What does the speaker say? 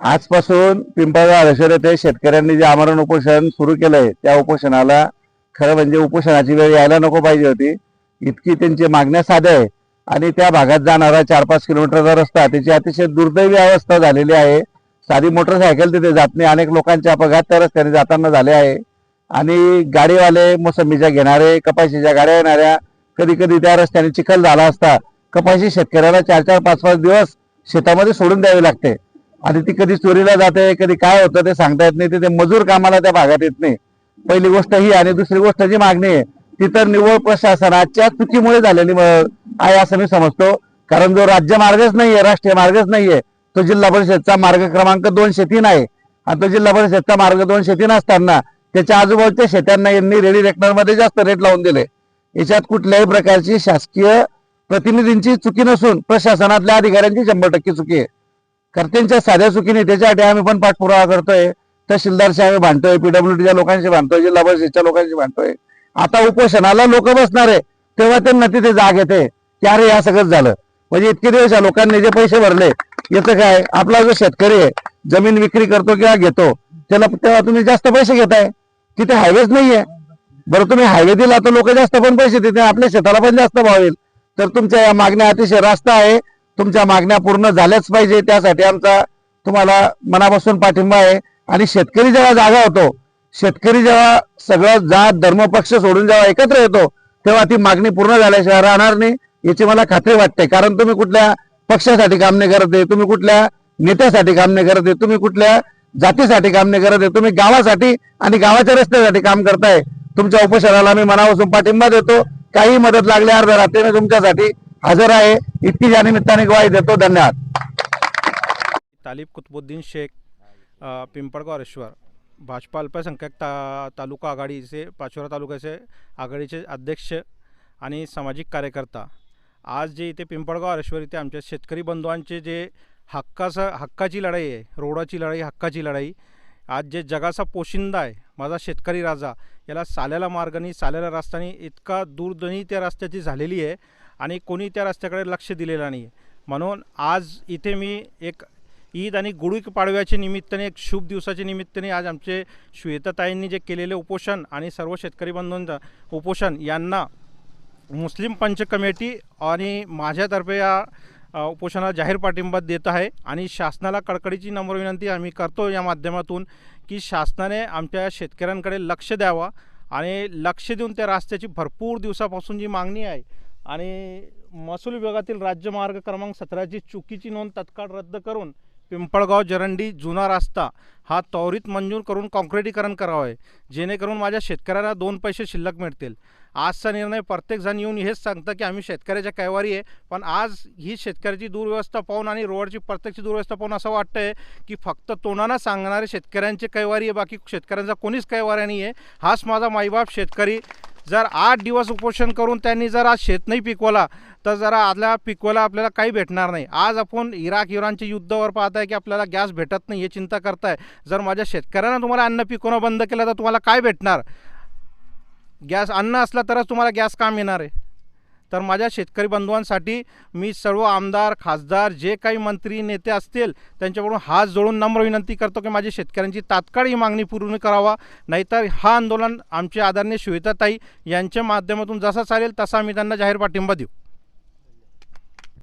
आजपासून पिंपळगाव हरेश्वर येथे शेतकऱ्यांनी जे आमरण उपोषण सुरू केलंय त्या उपोषणाला खरं म्हणजे उपोषणाची वेळ यायला नको पाहिजे होती. इतकी त्यांची मागण्या साध्या आहे आणि त्या भागात जाणारा 4-5 किलोमीटरचा रस्ता त्याची अतिशय दुर्दैवी अवस्था झालेली आहे. साधी मोटरसायकल तिथे जात नाही. अनेक लोकांचे अपघात त्या रस्त्याने जाताना झाले आहे आणि गाडीवाले मोसंबीच्या घेणारे कपाशीच्या गाड्या येणाऱ्या कधी कधी त्या रस्त्याने चिखल झाला असता कपाशी शेतकऱ्याला 4-4-5-5 दिवस शेतामध्ये सोडून द्यावी लागते आणि ती कधी चोरीला जाते कधी काय होतं ते सांगता येत नाही. तिथे मजूर कामाला त्या भागात येत नाही. पहिली गोष्ट ही आणि दुसरी गोष्ट जी मागणी आहे ती तर निव्वळ प्रशासनाच्या चुकीमुळे झालेली आहे असं मी समजतो. कारण जो राज्य मार्गच नाहीये, राष्ट्रीय मार्गच नाहीये, तो जिल्हा परिषदचा मार्ग क्रमांक 203 आहे आणि तो जिल्हा परिषदचा मार्ग 203 असताना त्याच्या आजूबाजूच्या शेतांना यांनी रेडी रेकनरमध्ये जास्त रेट लावून दिले. याच्यात कुठल्याही प्रकारची शासकीय प्रतिनिधींची चुकी नसून प्रशासनातल्या अधिकाऱ्यांची 100% चुकी आहे. कर्त्यांच्या साध्या चुकीने त्याच्यासाठी आम्ही पण पाठपुरावा करतोय. तहसीलदारशी आम्ही भांडतोय, पीडब्ल्यूडीच्या लोकांशी भांडतोय, जिल्हा परिषदच्या लोकांशी भांडतोय. आता उपोषणाला लोक बसणार आहे तेव्हा त्यांना तिथे जाग येते की अरे या सगळंच झालं. म्हणजे इतके दिवस या लोकांनी जे पैसे भरले याचं काय. आपला जो शेतकरी आहे जमीन विक्री करतो किंवा घेतो त्याला तेव्हा तुम्ही जास्त पैसे घेताय. तिथे हायवेच नाहीये. बरं तुम्ही हायवे दिला तर लोक जास्त पण पैसे देते, आपल्या शेताला पण जास्त भाव येईल. तर तुमच्या या मागण्या अतिशय रास्त आहे. तुमच्या मागण्या पूर्ण झाल्याच पाहिजे. त्यासाठी आमचा तुम्हाला मनापासून पाठिंबा आहे. आणि शेतकरी जेव्हा जागा होतो, शेतकरी जेव्हा सगळं जात धर्म पक्ष सोडून जेव्हा एकत्र येतो तेव्हा ती मागणी पूर्ण झाल्याशिवाय राहणार नाही याची मला खात्री वाटते. कारण तुम्ही कुठल्या पक्षासाठी काम नाही करत आहे, तुम्ही कुठल्या नेत्यासाठी काम नाही करत आहे, तुम्ही कुठल्या जातीसाठी काम नाही करत आहे, तुम्ही गावासाठी आणि गावाच्या रस्त्यासाठी काम करताय. तुमच्या उपोषणाला मी मनापासून पाठिंबा देतो. काही मदत लागली अर्ध्या रात्रीने तुमच्यासाठी हजर आहे इतकी या निमित्ताने ग्वाही देतो. धन्यवाद. तालिब कुतुबुद्दीन शेख, पिंपळगाव हरेश्वर, भाजपा अल्पसंख्याक तालुका आघाड़ी से पाचोरा तालुका से आघाडीचे अध्यक्ष आणि सामाजिक कार्यकर्ता. आज जे इथे पिंपळगाव हरेश्वर इथे आमच्या शेतकरी बंधुआंचे जे हक्काची लढाई आहे, रोडाची लढाई, हक्काची लढाई. आज जे जगाचा पोशिंदा आहे माझा शेतकरी राजा, याला साल्याला मार्गाने साल्याला रस्त्याने इतका दूरध्वनी त्या रस्त्याची झालेली आहे आणि कोणी त्या रस्त्याकडे लक्ष दिलेलं नाही. म्हणून आज इथे मी एक ईद आणि गुढीपाडव्याच्या निमित्ताने एक शुभ दिवसाच्या निमित्ताने आज आमचे श्वेताताईंनी जे केलेले उपोषण आणि सर्व शेतकरी बंधूंचा उपोषण यांना मुस्लिम पंच कमिटी आणि माझ्यातर्फे या उपोषणाला जाहीर पाठिंबा देत आहे. आणि शासनाला कळकळीची नम्र विनंती आम्ही करतो या माध्यमातून की शासनाने आमच्या शेतकऱ्यांकडे लक्ष द्यावा आणि लक्ष देऊन त्या रस्त्याची भरपूर दिवसापासून जी मागणी आहे आणि महसूल विभागातील राज्य मार्ग क्रमांक 17ची चुकीची नोंद तत्काळ रद्द करून पिंपळगाव जरंडी जुना रस्ता हा त्वरित मंजूर करून काँक्रिटीकरण करावं आहे, जेणेकरून माझ्या शेतकऱ्यांना 2 पैसे शिल्लक मिळतील. आजचा निर्णय प्रत्येकजण येऊन हेच सांगतं की आम्ही शेतकऱ्याच्या कैवारी आहे, पण आज ही शेतकऱ्याची दुर्व्यवस्था पाहून आणि रोडची प्रत्यक्ष दुर्व्यवस्था पाहून असं वाटतं आहे की फक्त तोंडानं सांगणारे शेतकऱ्यांचे कैवारी आहे, बाकी शेतकऱ्यांचा कोणीच कैवारी नाही आहे. हाच माझा माईबाप शेतकरी. जर 8 दिवस उपोषण करून त्यांनी जर आज शेत नाही पिकवला तर जरा आदल्या पिकवायला आपल्याला काही भेटणार नाही. आज आपण इराणच्या युद्धावर पाहताय की आपल्याला गॅस भेटत नाही हे चिंता करताय. जर माझ्या शेतकऱ्यांना तुम्हाला अन्न पिकवणं बंद केलं तर तुम्हाला काय भेटणार. गॅस अन्न असला तरच तुम्हाला गॅस काम येणार आहे. तर माझ्या शेतकरी बंधुआंसाठी मी सर्व आमदार खासदार जे काही मंत्री नेते असतील त्यांच्याकडून हात जोडून नम्र विनंती करतो की माझी शेतकऱ्यांची तात्काळ ही मागणी पूर्ण करावा. नाहीतर हा आंदोलन आमचे आदरणीय श्वेताताई यांच्या माध्यमातून जसा चालेल तसा आम्ही त्यांना जाहीर पाठिंबा देऊ.